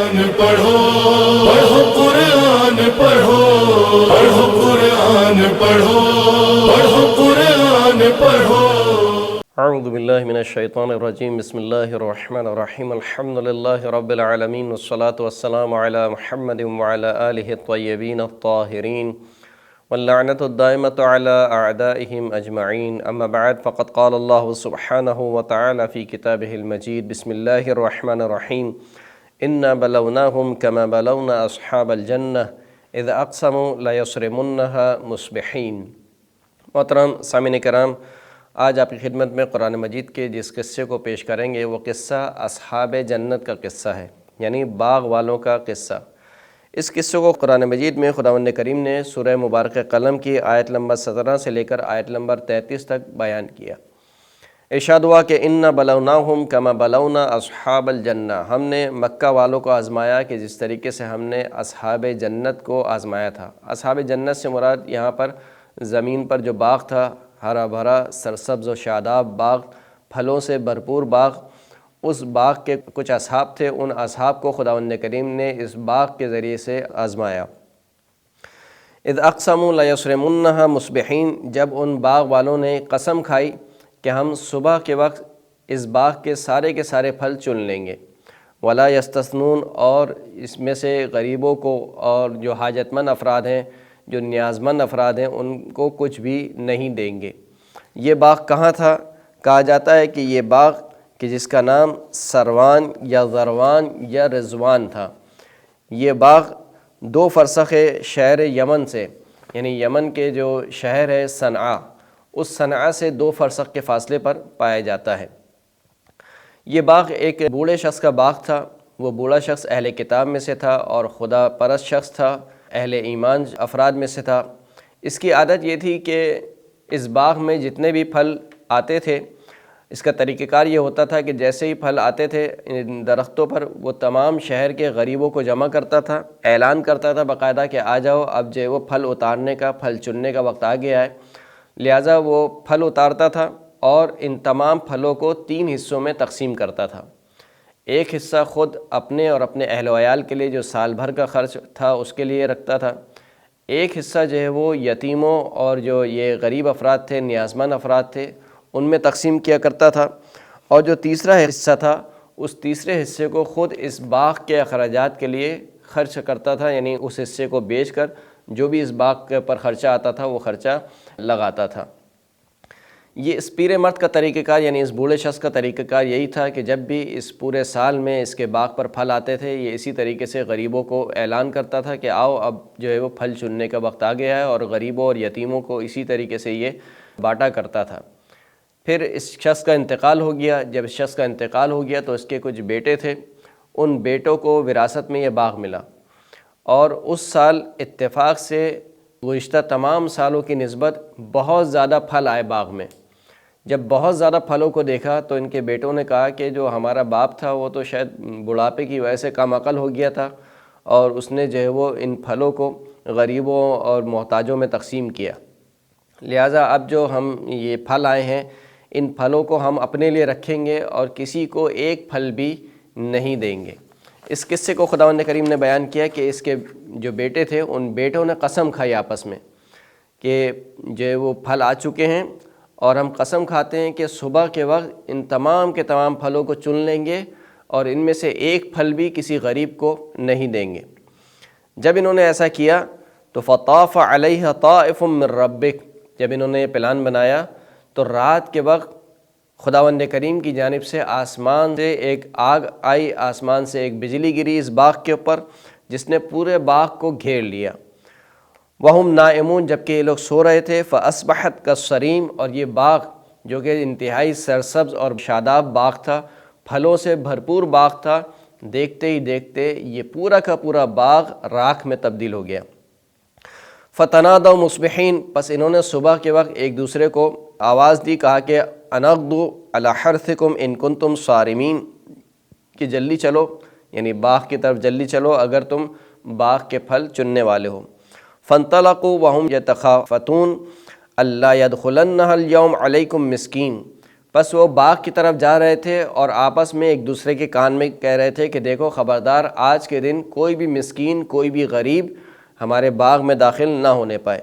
پڑھو پڑھو قرآن پڑھو پڑھو قرآن پڑھو پڑھو قرآن پڑھو۔ اعوذ باللہ من الشیطان الرجیم، بسم اللہ الرحمن الرحیم، الحمد للہ رب العالمین، والصلاة والسلام علی محمد وعلی آلہ الطیبین الطاہرین، واللعنۃ الدائمۃ علی اعدائہم اجمعین، اما بعد فقد قال اللہ سبحانہ وتعالی فی کتابہ المجید، بسم اللہ الرحمن الرحیم، انا بلوناہم کما بلونا اصحاب الجنہ اذ اقسموا لیصرمنها مصبحین۔ محترم سامعین کرام، آج آپ کی خدمت میں قرآن مجید کے جس قصے کو پیش کریں گے وہ قصہ اصحاب جنت کا قصہ ہے، یعنی باغ والوں کا قصہ۔ اس قصے کو قرآن مجید میں خداوند کریم نے سورہ مبارکہ قلم کی آیت نمبر 17 سے لے کر آیت نمبر 33 تک بیان کیا۔ ارشاد ہوا کہ اِنَّا بَلَوْنَاهُمْ كَمَا بَلَوْنَا أَصْحَابَ الْجَنَّةِ، ہم نے مکہ والوں کو آزمایا کہ جس طریقے سے ہم نے اصحاب جنت کو آزمایا تھا۔ اصحاب جنت سے مراد یہاں پر زمین پر جو باغ تھا، ہرا بھرا سرسبز و شاداب باغ، پھلوں سے بھرپور باغ، اس باغ کے کچھ اصحاب تھے، ان اصحاب کو خداوند کریم نے اس باغ کے ذریعے سے آزمایا۔ اذ اقسموا لیصرمنها مصبحین، جب ان باغ والوں نے قسم کھائی کہ ہم صبح کے وقت اس باغ کے سارے پھل چن لیں گے، ولا یستثنون، اور اس میں سے غریبوں کو اور جو حاجت مند افراد ہیں، جو نیاز مند افراد ہیں، ان کو کچھ بھی نہیں دیں گے۔ یہ باغ کہاں تھا؟ کہا جاتا ہے کہ یہ باغ کہ جس کا نام سروان یا ذروان یا رضوان تھا، یہ باغ 2 فرسخ شہر یمن سے، یعنی یمن کے جو شہر ہے صنعا، اس صنعا سے 2 فرسخ کے فاصلے پر پایا جاتا ہے۔ یہ باغ ایک بوڑھے شخص کا باغ تھا۔ وہ بوڑھا شخص اہل کتاب میں سے تھا اور خدا پرست شخص تھا، اہل ایمان افراد میں سے تھا۔ اس کی عادت یہ تھی کہ اس باغ میں جتنے بھی پھل آتے تھے، اس کا طریقہ کار یہ ہوتا تھا کہ جیسے ہی پھل آتے تھے ان درختوں پر، وہ تمام شہر کے غریبوں کو جمع کرتا تھا، اعلان کرتا تھا باقاعدہ کہ آ جاؤ، اب جو ہے وہ پھل اتارنے کا، پھل چننے کا وقت آ گیا ہے۔ لہٰذا وہ پھل اتارتا تھا اور ان تمام پھلوں کو 3 حصوں میں تقسیم کرتا تھا۔ ایک حصہ خود اپنے اور اپنے اہل و عیال کے لیے جو سال بھر کا خرچ تھا اس کے لیے رکھتا تھا، ایک حصہ جو ہے وہ یتیموں اور جو یہ غریب افراد تھے، نیازمند افراد تھے، ان میں تقسیم کیا کرتا تھا، اور جو تیسرا حصہ تھا اس تیسرے حصے کو خود اس باغ کے اخراجات کے لیے خرچ کرتا تھا، یعنی اس حصے کو بیچ کر جو بھی اس باغ کے پر خرچہ آتا تھا وہ خرچہ لگاتا تھا۔ یہ اس پیر مرد کا طریقہ کار، یعنی اس بوڑھے شخص کا طریقہ کار یہی تھا کہ جب بھی اس پورے سال میں اس کے باغ پر پھل آتے تھے، یہ اسی طریقے سے غریبوں کو اعلان کرتا تھا کہ آؤ اب جو ہے وہ پھل چننے کا وقت آ گیا ہے، اور غریبوں اور یتیموں کو اسی طریقے سے یہ بانٹا کرتا تھا۔ پھر اس شخص کا انتقال ہو گیا۔ جب اس شخص کا انتقال ہو گیا تو اس کے کچھ بیٹے تھے، ان بیٹوں کو وراثت میں یہ باغ ملا، اور اس سال اتفاق سے گزشتہ تمام سالوں کی نسبت بہت زیادہ پھل آئے باغ میں۔ جب بہت زیادہ پھلوں کو دیکھا تو ان کے بیٹوں نے کہا کہ جو ہمارا باپ تھا وہ تو شاید بڑھاپے کی وجہ سے کم عقل ہو گیا تھا، اور اس نے جو ہے وہ ان پھلوں کو غریبوں اور محتاجوں میں تقسیم کیا، لہٰذا اب جو ہم یہ پھل آئے ہیں ان پھلوں کو ہم اپنے لیے رکھیں گے اور کسی کو ایک پھل بھی نہیں دیں گے۔ اس قصے کو خداوند کریم نے بیان کیا کہ اس کے جو بیٹے تھے ان بیٹوں نے قسم کھائی آپس میں کہ جو وہ پھل آ چکے ہیں، اور ہم قسم کھاتے ہیں کہ صبح کے وقت ان تمام کے تمام پھلوں کو چن لیں گے اور ان میں سے ایک پھل بھی کسی غریب کو نہیں دیں گے۔ جب انہوں نے ایسا کیا تو فطاف علیہ طائف من ربک، جب انہوں نے یہ پلان بنایا تو رات کے وقت خداوند کریم کی جانب سے آسمان سے ایک آگ آئی، آسمان سے ایک بجلی گری اس باغ کے اوپر جس نے پورے باغ کو گھیر لیا۔ وہم نائمون، جبکہ یہ لوگ سو رہے تھے، فاصبحت کالصریم، اور یہ باغ جو کہ انتہائی سرسبز اور شاداب باغ تھا، پھلوں سے بھرپور باغ تھا، دیکھتے ہی دیکھتے یہ پورا کا پورا باغ راکھ میں تبدیل ہو گیا۔ فتنادوا مصبحین، پس انہوں نے صبح کے وقت ایک دوسرے کو آواز دی، کہا کہ انغدوا علی حرثکم ان کنتم صارمین، کہ جلدی چلو، یعنی باغ کی طرف جلدی چلو اگر تم باغ کے پھل چننے والے ہو۔ فانطلقوا وهم یتخافتون الا يدخلنها اليوم علیکم مسکین، بس وہ باغ کی طرف جا رہے تھے اور آپس میں ایک دوسرے کے کان میں کہہ رہے تھے کہ دیکھو خبردار آج کے دن کوئی بھی مسکین کوئی بھی غریب ہمارے باغ میں داخل نہ ہونے پائے۔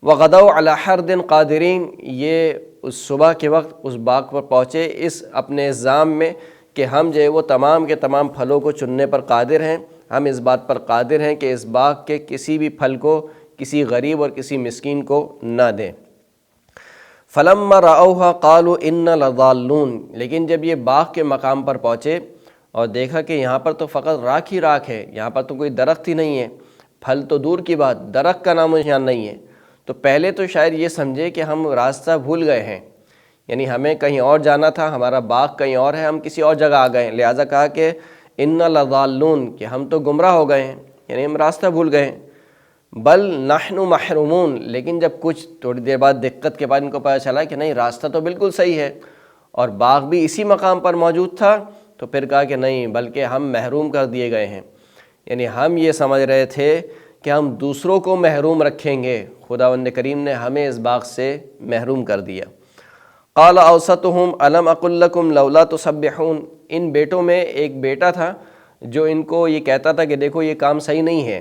وغدوا علی حرد قادرین، یہ اس صبح کے وقت اس باغ پر پہنچے اس اپنے الزام میں کہ ہم جو ہے وہ تمام کے تمام پھلوں کو چننے پر قادر ہیں، ہم اس بات پر قادر ہیں کہ اس باغ کے کسی بھی پھل کو کسی غریب اور کسی مسکین کو نہ دیں۔ فلما رأوها قالوا انا لضالون، لیکن جب یہ باغ کے مقام پر پہنچے اور دیکھا کہ یہاں پر تو فقط راکھ ہی راکھ ہے، یہاں پر تو کوئی درخت ہی نہیں ہے، پھل تو دور کی بات، درخت کا نام و نشان نہیں ہے، تو پہلے تو شاید یہ سمجھے کہ ہم راستہ بھول گئے ہیں، یعنی ہمیں کہیں اور جانا تھا، ہمارا باغ کہیں اور ہے، ہم کسی اور جگہ آ گئے ہیں، لہٰذا کہا کہ انا لضالون، کہ ہم تو گمراہ ہو گئے ہیں، یعنی ہم راستہ بھول گئے ہیں۔ بل نحن محرومون، لیکن جب کچھ تھوڑی دیر بعد دقت کے بعد ان کو پتہ چلا کہ نہیں راستہ تو بالکل صحیح ہے اور باغ بھی اسی مقام پر موجود تھا، تو پھر کہا کہ نہیں بلکہ ہم محروم کر دیے گئے ہیں، یعنی ہم یہ سمجھ رہے تھے کہ ہم دوسروں کو محروم رکھیں گے، خداوند کریم نے ہمیں اس باغ سے محروم کر دیا۔ قال اوسطهم الم اقل لکم لولا تسبحون، ان بیٹوں میں ایک بیٹا تھا جو ان کو یہ کہتا تھا کہ دیکھو یہ کام صحیح نہیں ہے،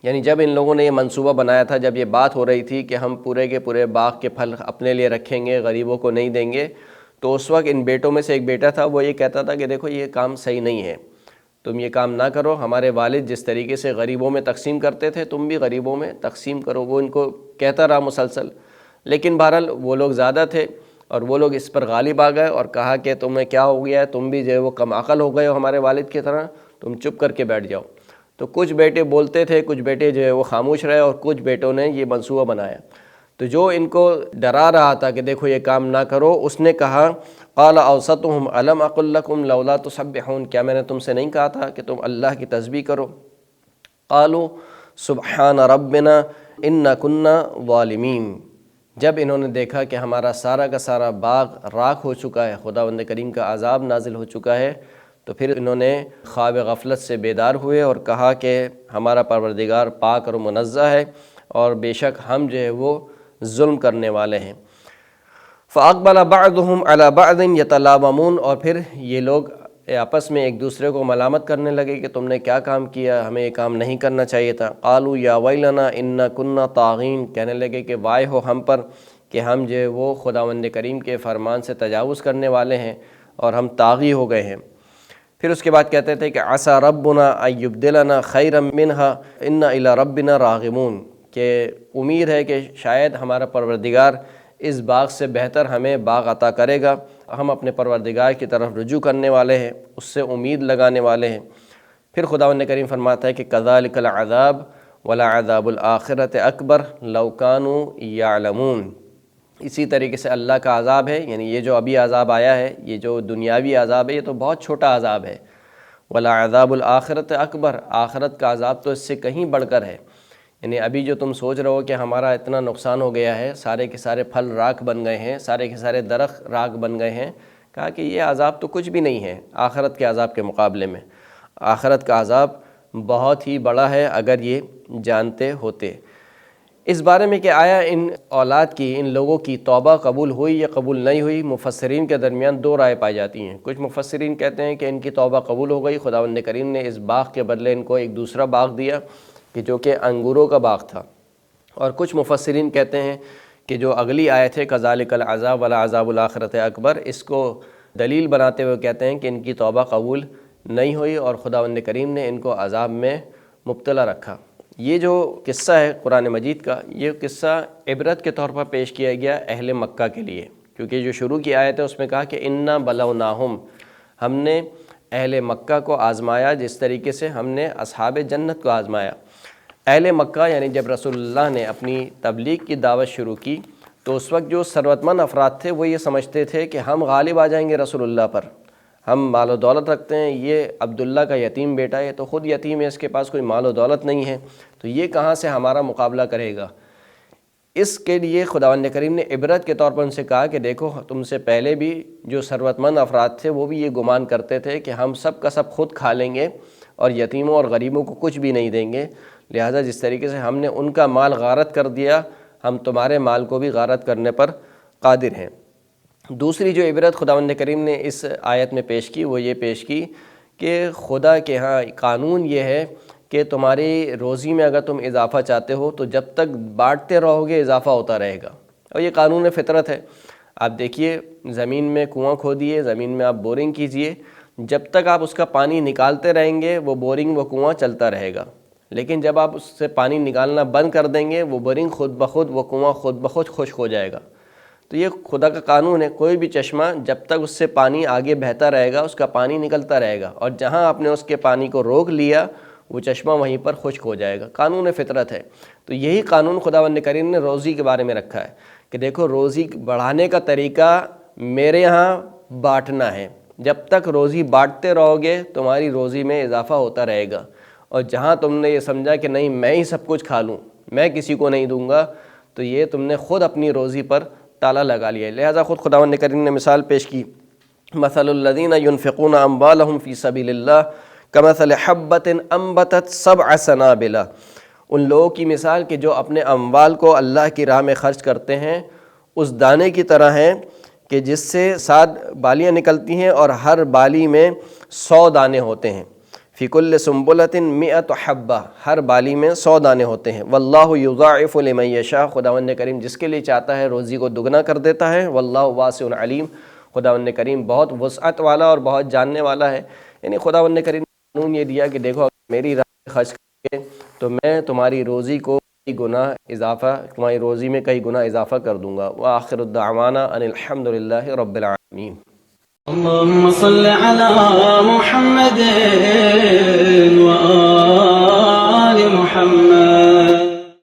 یعنی جب ان لوگوں نے یہ منصوبہ بنایا تھا، جب یہ بات ہو رہی تھی کہ ہم پورے کے پورے باغ کے پھل اپنے لیے رکھیں گے، غریبوں کو نہیں دیں گے، تو اس وقت ان بیٹوں میں سے ایک بیٹا تھا، وہ یہ کہتا تھا کہ دیکھو یہ کام صحیح نہیں ہے، تم یہ کام نہ کرو، ہمارے والد جس طریقے سے غریبوں میں تقسیم کرتے تھے تم بھی غریبوں میں تقسیم کرو، وہ ان کو کہتا رہا مسلسل، لیکن بہرحال وہ لوگ زیادہ تھے اور وہ لوگ اس پر غالب آ گئے اور کہا کہ تمہیں کیا ہو گیا ہے، تم بھی جو ہے وہ کم عقل ہو گئے ہو ہمارے والد کی طرح، تم چپ کر کے بیٹھ جاؤ۔ تو کچھ بیٹے بولتے تھے، کچھ بیٹے جو ہے وہ خاموش رہے اور کچھ بیٹوں نے یہ منصوبہ بنایا، تو جو ان کو ڈرا رہا تھا کہ دیکھو یہ کام نہ کرو، اس نے کہا قال اوسطهم الم اقل لکم لولا تسبحون، کیا میں نے تم سے نہیں کہا تھا کہ تم اللہ کی تسبیح کرو؟ قالوا سبحان ربنا انا كنا ظالمین، جب انہوں نے دیکھا کہ ہمارا سارا کا سارا باغ راکھ ہو چکا ہے، خداوند کریم کا عذاب نازل ہو چکا ہے، تو پھر انہوں نے خواب غفلت سے بیدار ہوئے اور کہا کہ ہمارا پروردگار پاک اور منزہ ہے اور بے شک ہم جو ہے وہ ظلم کرنے والے ہیں۔ فَأَقْبَلَ بَعْضُهُمْ عَلَى بَعْضٍ يَتَلَاوَمُونَ، اور پھر یہ لوگ آپس میں ایک دوسرے کو ملامت کرنے لگے کہ تم نے کیا کام کیا، ہمیں یہ کام نہیں کرنا چاہیے تھا۔ قالوا یا ویلنا انا كنا طاغین، کہنے لگے کہ وائے ہو ہم پر کہ ہم جو ہے وہ خداوند کریم کے فرمان سے تجاوز کرنے والے ہیں اور ہم طاغی ہو گئے ہیں۔ پھر اس کے بعد کہتے تھے کہ عسى ربنا ان يبدلنا خيرا منها انا الى ربنا راغبون، کہ امید ہے کہ شاید ہمارا پروردگار اس باغ سے بہتر ہمیں باغ عطا کرے گا، ہم اپنے پروردگار کی طرف رجوع کرنے والے ہیں، اس سے امید لگانے والے ہیں۔ پھر خداوند کریم فرماتا ہے کہ كذلك العذاب ولعذاب الآخرة اکبر لو كانوا يعلمون، اسی طریقے سے اللہ کا عذاب ہے، یعنی یہ جو ابھی عذاب آیا ہے، یہ جو دنیاوی عذاب ہے، یہ تو بہت چھوٹا عذاب ہے، وَلَعَذَابُ الْآخِرَةِ اکبر، آخرت کا عذاب تو اس سے کہیں بڑھ کر ہے، یعنی ابھی جو تم سوچ رہے ہو کہ ہمارا اتنا نقصان ہو گیا ہے، سارے کے سارے پھل راکھ بن گئے ہیں، سارے کے سارے درخت راکھ بن گئے ہیں، کہا کہ یہ عذاب تو کچھ بھی نہیں ہے آخرت کے عذاب کے مقابلے میں، آخرت کا عذاب بہت ہی بڑا ہے اگر یہ جانتے ہوتے۔ اس بارے میں کہ آیا ان اولاد کی، ان لوگوں کی توبہ قبول ہوئی یا قبول نہیں ہوئی، مفسرین کے درمیان دو رائے پائی جاتی ہیں۔ کچھ مفسرین کہتے ہیں کہ ان کی توبہ قبول ہو گئی، خداوند کریم نے اس باغ کے بدلے ان کو ایک دوسرا باغ دیا کہ جو کہ انگوروں کا باغ تھا، اور کچھ مفسرین کہتے ہیں کہ جو اگلی آیت ہے کذالک العذاب ولعذاب الآخرۃ اکبر، اس کو دلیل بناتے ہوئے کہتے ہیں کہ ان کی توبہ قبول نہیں ہوئی اور خداوند کریم نے ان کو عذاب میں مبتلا رکھا۔ یہ جو قصہ ہے قرآن مجید کا، یہ قصہ عبرت کے طور پر پیش کیا گیا اہل مکہ کے لیے، کیونکہ جو شروع کی آیت ہے اس میں کہا کہ انا بلوناہم، ہم نے اہل مکہ کو آزمایا جس طریقے سے ہم نے اصحاب جنت کو آزمایا۔ اہل مکہ یعنی جب رسول اللہ نے اپنی تبلیغ کی دعوت شروع کی تو اس وقت جو ثروت مند افراد تھے وہ یہ سمجھتے تھے کہ ہم غالب آ جائیں گے رسول اللہ پر، ہم مال و دولت رکھتے ہیں، یہ عبداللہ کا یتیم بیٹا ہے تو خود یتیم ہے، اس کے پاس کوئی مال و دولت نہیں ہے، تو یہ کہاں سے ہمارا مقابلہ کرے گا۔ اس کے لیے خداوند کریم نے عبرت کے طور پر ان سے کہا کہ دیکھو تم سے پہلے بھی جو ثروت مند افراد تھے وہ بھی یہ گمان کرتے تھے کہ ہم سب کا سب خود کھا لیں گے اور یتیموں اور غریبوں کو کچھ بھی نہیں دیں گے، لہٰذا جس طریقے سے ہم نے ان کا مال غارت کر دیا، ہم تمہارے مال کو بھی غارت کرنے پر قادر ہیں۔ دوسری جو عبرت خداوند کریم نے اس آیت میں پیش کی وہ یہ پیش کی کہ خدا کے ہاں قانون یہ ہے کہ تمہاری روزی میں اگر تم اضافہ چاہتے ہو تو جب تک بانٹتے رہو گے اضافہ ہوتا رہے گا، اور یہ قانون فطرت ہے۔ آپ دیکھیے زمین میں کنواں کھودیے، زمین میں آپ بورنگ کیجئے، جب تک آپ اس کا پانی نکالتے رہیں گے وہ بورنگ وہ کنواں چلتا رہے گا، لیکن جب آپ اس سے پانی نکالنا بند کر دیں گے وہ بورنگ خود بخود وہ کنواں خود بخود خشک ہو جائے گا۔ تو یہ خدا کا قانون ہے، کوئی بھی چشمہ جب تک اس سے پانی آگے بہتا رہے گا اس کا پانی نکلتا رہے گا، اور جہاں آپ نے اس کے پانی کو روک لیا وہ چشمہ وہیں پر خشک ہو جائے گا۔ قانون فطرت ہے۔ تو یہی قانون خداوند کریم نے روزی کے بارے میں رکھا ہے کہ دیکھو روزی بڑھانے کا طریقہ میرے ہاں بانٹنا ہے، جب تک روزی بانٹتے رہو گے تمہاری روزی میں اضافہ ہوتا رہے گا، اور جہاں تم نے یہ سمجھا کہ نہیں میں ہی سب کچھ کھا لوں، میں کسی کو نہیں دوں گا، تو یہ تم نے خود اپنی روزی پر تالا لگا لیا ہے۔ لہٰذا خود خداوند کریم نے مثال پیش کی، مثل الذین ينفقون اموالهم فی سبیل اللہ کمثل حبۃ انبتت سبع سنابل، ان لوگوں کی مثال کہ جو اپنے اموال کو اللہ کی راہ میں خرچ کرتے ہیں اس دانے کی طرح ہیں کہ جس سے 7 بالیاں نکلتی ہیں اور ہر بالی میں 100 دانے ہوتے ہیں، فی کل سنبلۃ 100 حبہ، ہر بالی میں 100 دانے ہوتے ہیں، واللہ یضاعف لمن یشاء، خداوند کریم جس کے لیے چاہتا ہے روزی کو دگنا کر دیتا ہے، واللہ واسع علیم، خداوند کریم بہت وسعت والا اور بہت جاننے والا ہے۔ یعنی خداوند کریم نے قانون یہ دیا کہ دیکھو اگر میری راہ میں خرچ کرو گے تو میں تمہاری روزی کو کئی گنا اضافہ، تمہاری روزی میں کئی گنا اضافہ کر دوں گا۔ وآخر الدعوانا ان الحمد للہ رب العالمین۔ اللهم صل على محمد وآل محمد